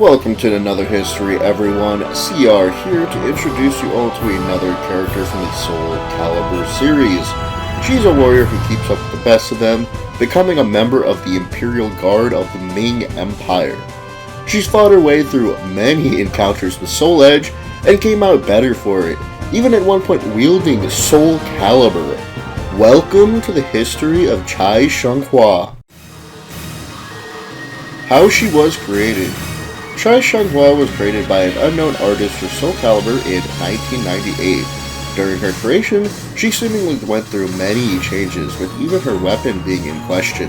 Welcome to another history, everyone. CR here to introduce you all to another character from the Soulcalibur series. She's a warrior who keeps up with the best of them, becoming a member of the Imperial Guard of the Ming Empire. She's fought her way through many encounters with Soul Edge and came out better for it, even at one point wielding Soulcalibur. Welcome to the history of Xianghua. How she was created. Xianghua was created by an unknown artist for Soulcalibur in 1998. During her creation, she seemingly went through many changes, with even her weapon being in question.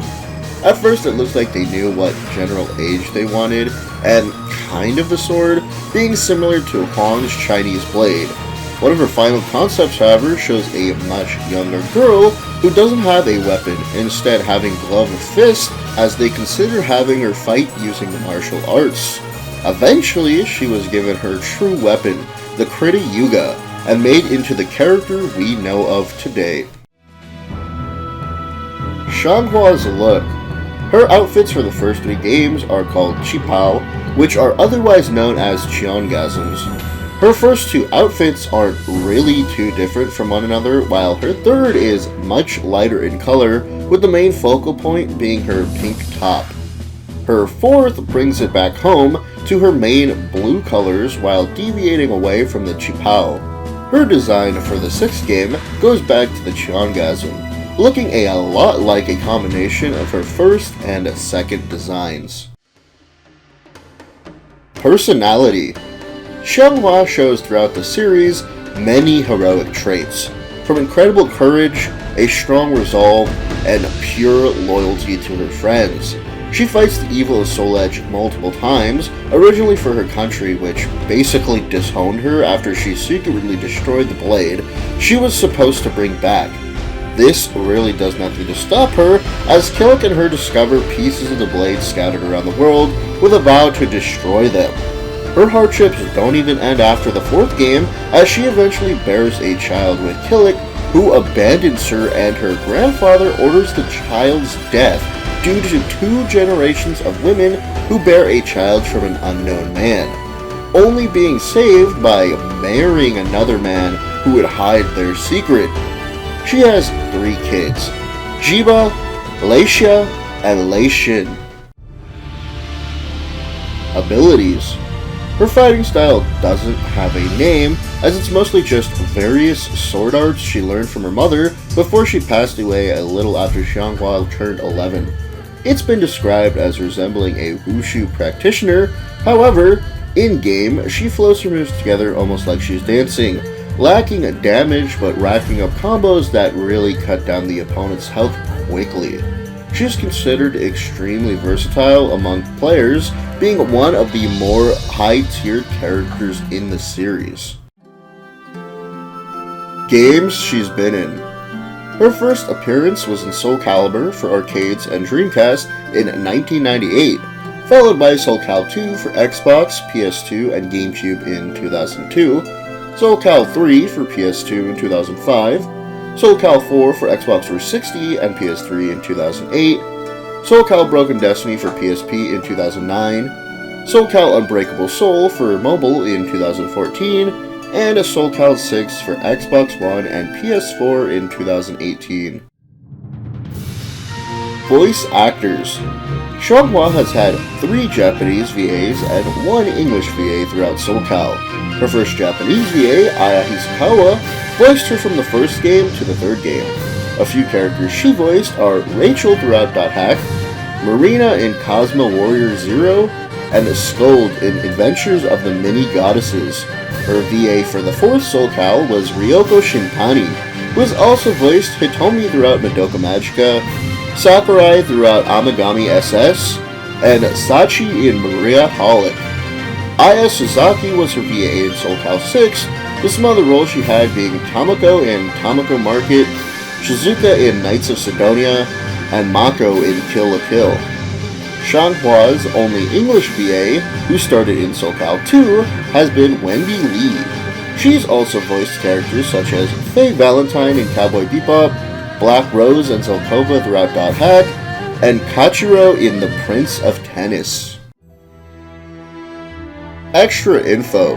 At first it looks like they knew what general age they wanted, and kind of the sword, being similar to Huang's Chinese blade. One of her final concepts, however, shows a much younger girl who doesn't have a weapon, instead having gloved fists, as they consider having her fight using the martial arts. Eventually, she was given her true weapon, the Krita Yuga, and made into the character we know of today. Xianghua's look. Her outfits for the first 3 games are called Qipao, which are otherwise known as Qiangasms. Her first 2 outfits aren't really too different from one another, while her third is much lighter in color, with the main focal point being her pink top. Her fourth brings it back home to her main blue colors while deviating away from the Qipao. Her design for the 6th game goes back to the Qiangasm, looking a lot like a combination of her first and second designs. Personality. Xianghua shows throughout the series many heroic traits, from incredible courage, a strong resolve, and pure loyalty to her friends. She fights the evil of Soul Edge multiple times, originally for her country, which basically disowned her after she secretly destroyed the blade she was supposed to bring back. This really does nothing to stop her, as Killick and her discover pieces of the blade scattered around the world with a vow to destroy them. Her hardships don't even end after the 4th game, as she eventually bears a child with Killick, who abandons her, and her grandfather orders the child's death due to 2 generations of women who bear a child from an unknown man, only being saved by marrying another man who would hide their secret. She has 3 kids, Jiba, Leixia, and Leixin. Abilities. Her fighting style doesn't have a name, as it's mostly just various sword arts she learned from her mother before she passed away a little after Xianghua turned 11. It's been described as resembling a wushu practitioner. However, in-game, she flows her moves together almost like she's dancing, lacking damage but racking up combos that really cut down the opponent's health quickly. She's considered extremely versatile among players, being one of the more high-tiered characters in the series. Games she's been in. Her first appearance was in Soulcalibur for arcades and Dreamcast in 1998, followed by Soulcal 2 for Xbox, PS2, and GameCube in 2002, Soulcal 3 for PS2 in 2005, Soulcal 4 for Xbox 360 and PS3 in 2008, Soulcal Broken Destiny for PSP in 2009, Soulcal Unbreakable Soul for mobile in 2014, and a Soulcal 6 for Xbox One and PS4 in 2018. Voice actors. Xianghua has had 3 Japanese VAs and 1 English VA throughout Soulcal. Her first Japanese VA, Aya Hisakawa, voiced her from the 1st game to the 3rd game. A few characters she voiced are Rachel throughout .hack, Marina in Cosmo Warrior Zero, and Scold in Adventures of the Mini Goddesses. Her VA for the 4th Soulcal was Ryoko Shintani, who has also voiced Hitomi throughout Madoka Magica, Sakurai throughout Amagami SS, and Sachi in Maria Holic. Aya Suzaki was her VA in Soulcal 6, with some other roles she had being Tamako in Tamako Market, Shizuka in Knights of Sidonia, and Mako in Kill la Kill. Xianghua's only English VA, who started in Soulcal 2, has been Wendy Lee. She's also voiced characters such as Faye Valentine in Cowboy Bebop, Black Rose and Zelkova throughout .hack, and Kachiro in The Prince of Tennis. Extra info.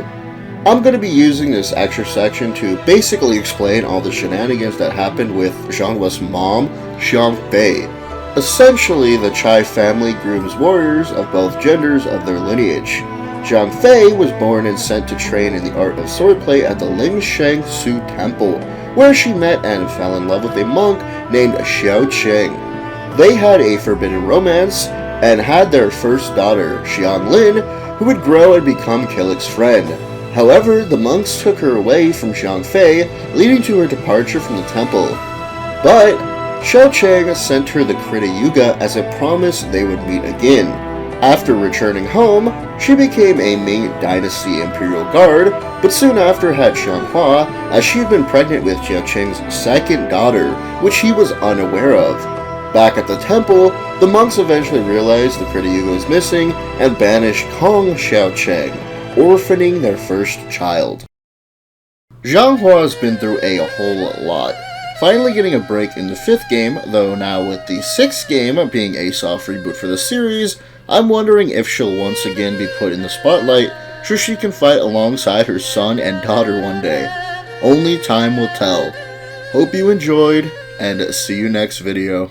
I'm going to be using this extra section to basically explain all the shenanigans that happened with Xianghua's mom, Xianghua. Essentially, the Chai family grooms warriors of both genders of their lineage. Xianghua was born and sent to train in the art of swordplay at the Lingsheng Su Temple, where she met and fell in love with a monk named Xiaocheng. They had a forbidden romance and had their first daughter, Xianglin, who would grow and become Kilik's friend. However, the monks took her away from Xianghua, leading to her departure from the temple. But Xiaocheng sent her the Krita Yuga as a promise they would meet again. After returning home, she became a Ming Dynasty Imperial Guard, but soon after had Xianghua, as she had been pregnant with Xiaocheng's second daughter, which he was unaware of. Back at the temple, the monks eventually realized the Krita Yuga was missing and banished Kong Xiaocheng, orphaning their first child. Xianghua has been through a whole lot, finally getting a break in the 5th game, though now with the 6th game being a soft reboot for the series, I'm wondering if she'll once again be put in the spotlight so she can fight alongside her son and daughter one day. Only time will tell. Hope you enjoyed, and see you next video.